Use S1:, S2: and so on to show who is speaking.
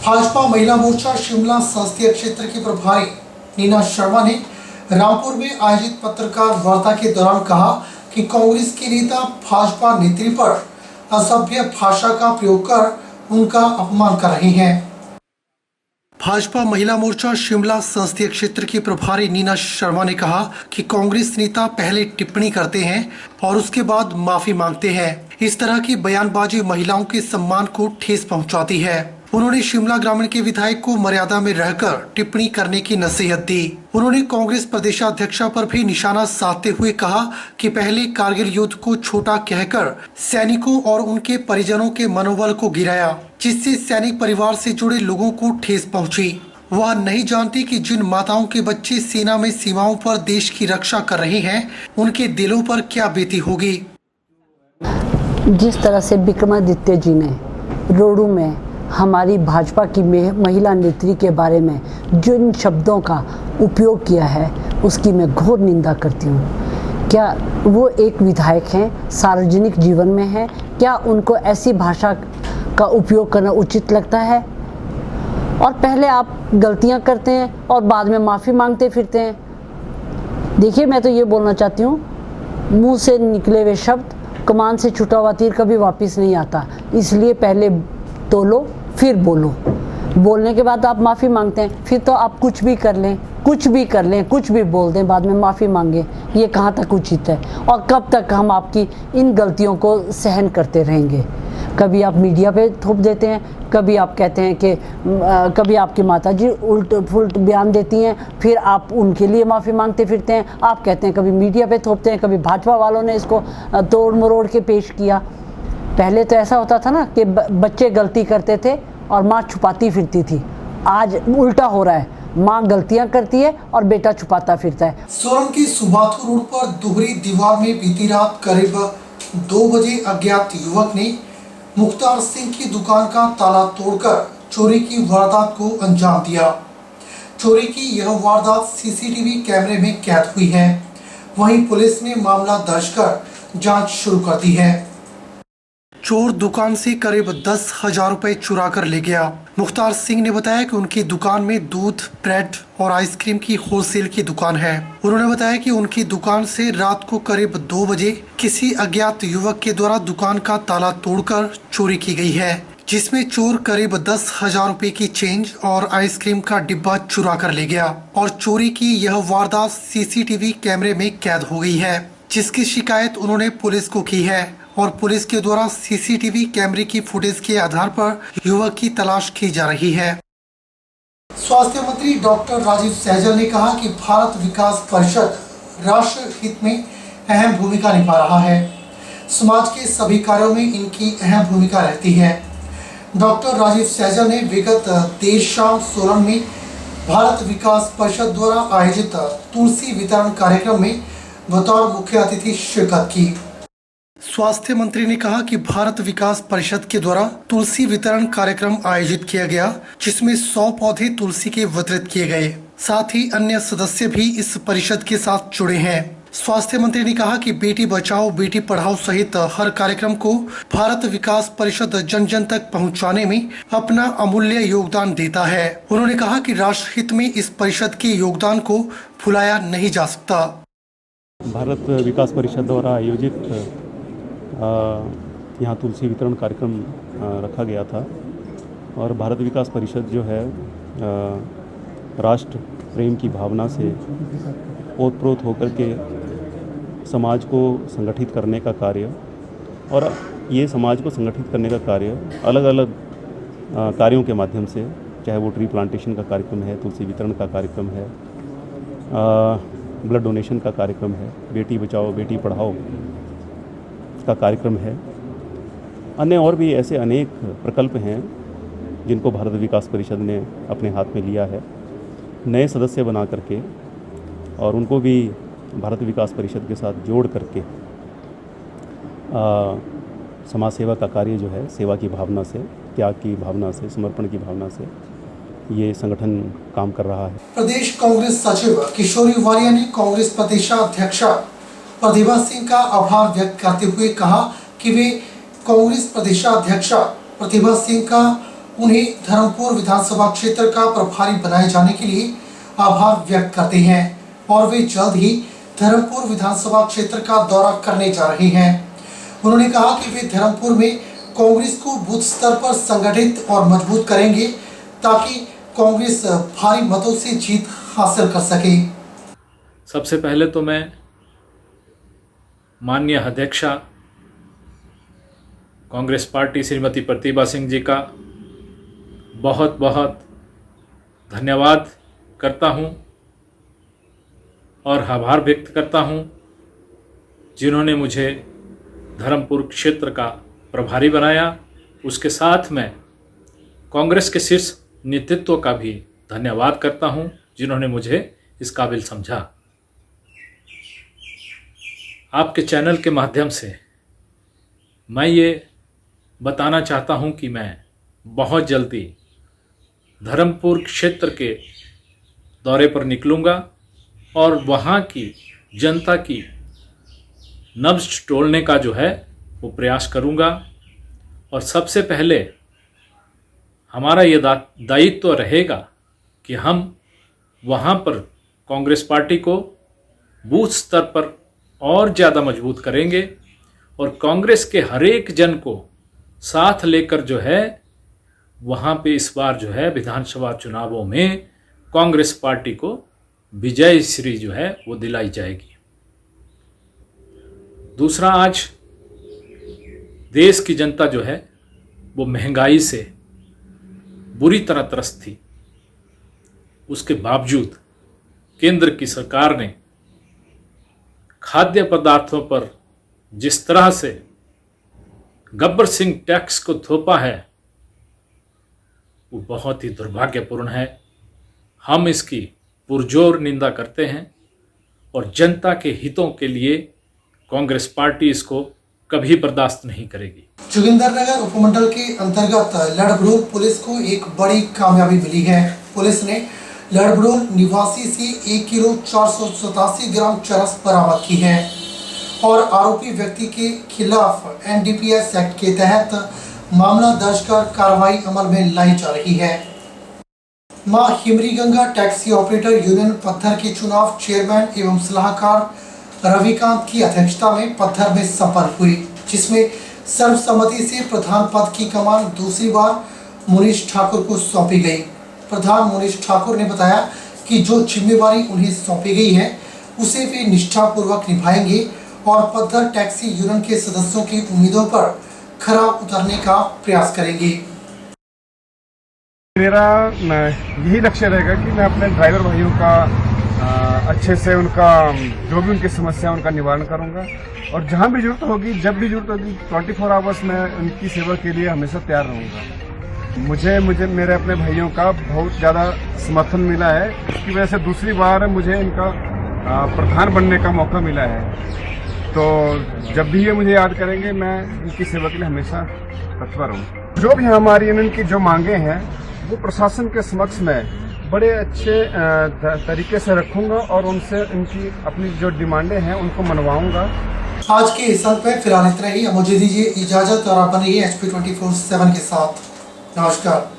S1: भाजपा महिला मोर्चा शिमला संसदीय क्षेत्र की प्रभारी नीना शर्मा ने रामपुर में आयोजित पत्रकार वार्ता के दौरान कहा कि कांग्रेस के नेता भाजपा नेत्री पर असभ्य भाषा का प्रयोग कर उनका अपमान कर रहे हैं। भाजपा महिला मोर्चा शिमला संसदीय क्षेत्र की प्रभारी नीना शर्मा ने कहा कि कांग्रेस नेता पहले टिप्पणी करते हैं और उसके बाद माफी मांगते हैं। इस तरह की बयानबाजी महिलाओं के सम्मान को ठेस पहुंचाती है। उन्होंने शिमला ग्रामीण के विधायक को मर्यादा में रहकर टिप्पणी करने की नसीहत दी। उन्होंने कांग्रेस प्रदेशाध्यक्षा पर भी निशाना साधते हुए कहा कि पहले कारगिल युद्ध को छोटा कहकर सैनिकों और उनके परिजनों के मनोबल को गिराया, जिससे सैनिक परिवार से जुड़े लोगों को ठेस पहुंची। वह नहीं जानती कि जिन माताओं के बच्चे सेना में सीमाओं पर देश की रक्षा कर रहे हैं, उनके दिलों पर क्या बीती होगी।
S2: जिस तरह से विक्रमादित्य जी ने रोडू में हमारी भाजपा की महिला नेत्री के बारे में जिन शब्दों का उपयोग किया है, उसकी मैं घोर निंदा करती हूँ। क्या वो एक विधायक हैं, सार्वजनिक जीवन में हैं? क्या उनको ऐसी भाषा का उपयोग करना उचित लगता है? और पहले आप गलतियाँ करते हैं और बाद में माफ़ी मांगते फिरते हैं। देखिए, मैं तो ये बोलना चाहती हूँ, मुँह से निकले हुए शब्द, कमान से छूटा हुआ तीर कभी वापस नहीं आता। इसलिए पहले तोलो फिर बोलो। बोलने के बाद आप माफ़ी मांगते हैं, फिर तो आप कुछ भी कर लें, कुछ भी बोल दें, बाद में माफ़ी मांगे। ये कहाँ तक उचित है? और कब तक हम आपकी इन गलतियों को सहन करते रहेंगे? कभी आप मीडिया पे थोप देते हैं, कभी आप कहते हैं कि कभी आपकी माताजी उल्ट फुल्ट बयान देती हैं, फिर आप उनके लिए माफ़ी मांगते फिरते हैं। आप कहते हैं, कभी मीडिया पे थोपते हैं, कभी भाजपा वालों ने इसको तोड़ मरोड़ के पेश किया। पहले तो ऐसा होता था ना कि बच्चे गलती करते थे और माँ छुपाती फिरती थी। आज उल्टा हो रहा है, माँ गलतियां करती है और बेटा छुपाता फिरता है।
S1: सोलन के सुबाथू रोड पर दोहरी दीवार में बीती रात करीब 2 बजे अज्ञात युवक ने मुख्तार सिंह की दुकान का ताला तोड़कर चोरी की वारदात को अंजाम दिया। चोरी की यह वारदात सीसीटीवी कैमरे में कैद हुई है। वहीं पुलिस ने मामला दर्ज कर जांच शुरू कर दी है। चोर दुकान से करीब 10,000 रुपए चुरा कर ले गया। मुख्तार सिंह ने बताया कि उनकी दुकान में दूध, ब्रेड और आइसक्रीम की होलसेल की दुकान है। उन्होंने बताया कि उनकी दुकान से रात को करीब 2 बजे किसी अज्ञात युवक के द्वारा दुकान का ताला तोड़कर चोरी की गई है, जिसमें चोर करीब 10,000 रुपए की चेंज और आइसक्रीम का डिब्बा चुरा कर ले गया। और चोरी की यह वारदात सीसीटीवी कैमरे में कैद हो गई है, जिसकी शिकायत उन्होंने पुलिस को की है और पुलिस के द्वारा सीसीटीवी कैमरे की फुटेज के आधार पर युवक की तलाश की जा रही है। स्वास्थ्य मंत्री डॉक्टर राजीव सहजल ने कहा कि भारत विकास परिषद राष्ट्र हित में अहम भूमिका निभा रहा है। समाज के सभी कार्यों में इनकी अहम भूमिका रहती है। डॉक्टर राजीव सहजल ने विगत देर शाम सोलन में भारत विकास परिषद द्वारा आयोजित तुलसी वितरण कार्यक्रम में बतौर मुख्य अतिथि शिरकत की। स्वास्थ्य मंत्री ने कहा कि भारत विकास परिषद के द्वारा तुलसी वितरण कार्यक्रम आयोजित किया गया, जिसमें 100 पौधे तुलसी के वितरित किए गए। साथ ही अन्य सदस्य भी इस परिषद के साथ जुड़े हैं। स्वास्थ्य मंत्री ने कहा कि बेटी बचाओ बेटी पढ़ाओ सहित हर कार्यक्रम को भारत विकास परिषद जन जन तक पहुंचाने में अपना अमूल्य योगदान देता है। उन्होंने कहा कि राष्ट्र हित में इस परिषद के योगदान को भुलाया नहीं जा सकता।
S3: भारत विकास परिषद द्वारा आयोजित यहाँ तुलसी वितरण कार्यक्रम रखा गया था और भारत विकास परिषद जो है राष्ट्र प्रेम की भावना से ओतप्रोत होकर के समाज को संगठित करने का कार्य, और ये समाज को संगठित करने का कार्य अलग अलग कार्यों के माध्यम से, चाहे वो ट्री प्लांटेशन का कार्यक्रम है, तुलसी वितरण का कार्यक्रम है, ब्लड डोनेशन का कार्यक्रम है, बेटी बचाओ बेटी पढ़ाओ का कार्यक्रम है, अन्य और भी ऐसे अनेक प्रकल्प हैं जिनको भारत विकास परिषद ने अपने हाथ में लिया है नए सदस्य बना करके, और उनको भी भारत विकास परिषद के साथ जोड़ करके समाज सेवा का कार्य जो है, सेवा की भावना से, त्याग की भावना से, समर्पण की भावना से ये संगठन काम कर रहा है।
S1: प्रदेश कांग्रेस सचिव किशोरी वालिया ने कांग्रेस प्रदेशाध्यक्ष प्रतिभा सिंह का आभार व्यक्त करते हुए कहा कि वे कांग्रेस प्रदेशाध्यक्ष प्रतिभा सिंह का उन्हें धर्मपुर विधानसभा क्षेत्र का प्रभारी बनाए जाने के लिए आभार व्यक्त करते हैं और वे जल्द ही धर्मपुर विधानसभा क्षेत्र का दौरा करने जा रहे हैं। उन्होंने कहा कि वे धर्मपुर में कांग्रेस को बूथ स्तर पर संगठित और मजबूत करेंगे ताकि कांग्रेस भारी मतों से जीत हासिल कर सके।
S4: सबसे पहले तो मैं माननीय अध्यक्षा कांग्रेस पार्टी श्रीमती प्रतिभा सिंह जी का बहुत बहुत धन्यवाद करता हूं और आभार व्यक्त करता हूं, जिन्होंने मुझे धर्मपुर क्षेत्र का प्रभारी बनाया। उसके साथ मैं कांग्रेस के शीर्ष नेतृत्व का भी धन्यवाद करता हूं, जिन्होंने मुझे इस काबिल समझा। आपके चैनल के माध्यम से मैं ये बताना चाहता हूं कि मैं बहुत जल्दी धर्मपुर क्षेत्र के दौरे पर निकलूंगा और वहाँ की जनता की नब्ज टोलने का जो है वो प्रयास करूंगा। और सबसे पहले हमारा ये दायित्व रहेगा कि हम वहाँ पर कांग्रेस पार्टी को बूथ स्तर पर और ज़्यादा मजबूत करेंगे और कांग्रेस के हर एक जन को साथ लेकर जो है वहाँ पे इस बार जो है विधानसभा चुनावों में कांग्रेस पार्टी को विजय श्री जो है वो दिलाई जाएगी। दूसरा, आज देश की जनता जो है वो महंगाई से बुरी तरह त्रस्त थी। उसके बावजूद केंद्र की सरकार ने खाद्य पदार्थों पर जिस तरह से गब्बर सिंह टैक्स को थोपा है वो बहुत ही दुर्भाग्यपूर्ण है। हम इसकी पुरजोर निंदा करते हैं और जनता के हितों के लिए कांग्रेस पार्टी इसको कभी बर्दाश्त नहीं करेगी।
S1: जोगिंदरनगर उपमंडल के अंतर्गत लड़भड़ोल पुलिस को एक बड़ी कामयाबी मिली है। पुलिस ने लड़भड़ोल निवासी से 1 किलो 487 ग्राम चरस बरामद की है और आरोपी व्यक्ति के खिलाफ एनडीपीएस एक्ट के तहत मामला दर्ज कर कार्रवाई अमल में लाई जा रही है। मां Himri Ganga taxi operator union पत्थर के चुनाव चेयरमैन एवं सलाहकार रविकांत की अध्यक्षता में पत्थर में संपन्न हुई, जिसमें सर्वसम्मति से प्रधान पद की कमान दूसरी बार मुनीश ठाकुर को सौंपी गई। प्रधान मुनीश ठाकुर ने बताया कि जो जिम्मेवारी उन्हें सौंपी गई है उसे वे निष्ठापूर्वक निभाएंगे और पत्थर टैक्सी यूनियन के सदस्यों की उम्मीदों पर खरा उतरने का प्रयास करेंगे।
S5: मेरा यही लक्ष्य रहेगा कि मैं अपने ड्राइवर भाइयों का अच्छे से उनका जो भी उनकी समस्या है उनका निवारण करूंगा और जहां भी जरूरत होगी, जब भी जरूरत होगी 24 आवर्स में उनकी सेवा के लिए हमेशा तैयार रहूंगा। मुझे मेरे अपने भाइयों का बहुत ज़्यादा समर्थन मिला है। इसकी वजह से दूसरी बार मुझे इनका प्रधान बनने का मौका मिला है। तो जब भी ये मुझे याद करेंगे मैं इनकी सेवा के लिए हमेशा तत्पर हूँ। जो भी हमारी इनकी जो मांगे हैं वो प्रशासन के समक्ष में बड़े अच्छे तरीके से रखूंगा और उनसे इनकी अपनी जो डिमांडें हैं उनको मनवाऊंगा।
S1: आज के इस अंक में फिलहाल इतना ही। मुझे दीजिए इजाजत और आप बने रहिए HP24/7 के साथ। नमस्कार।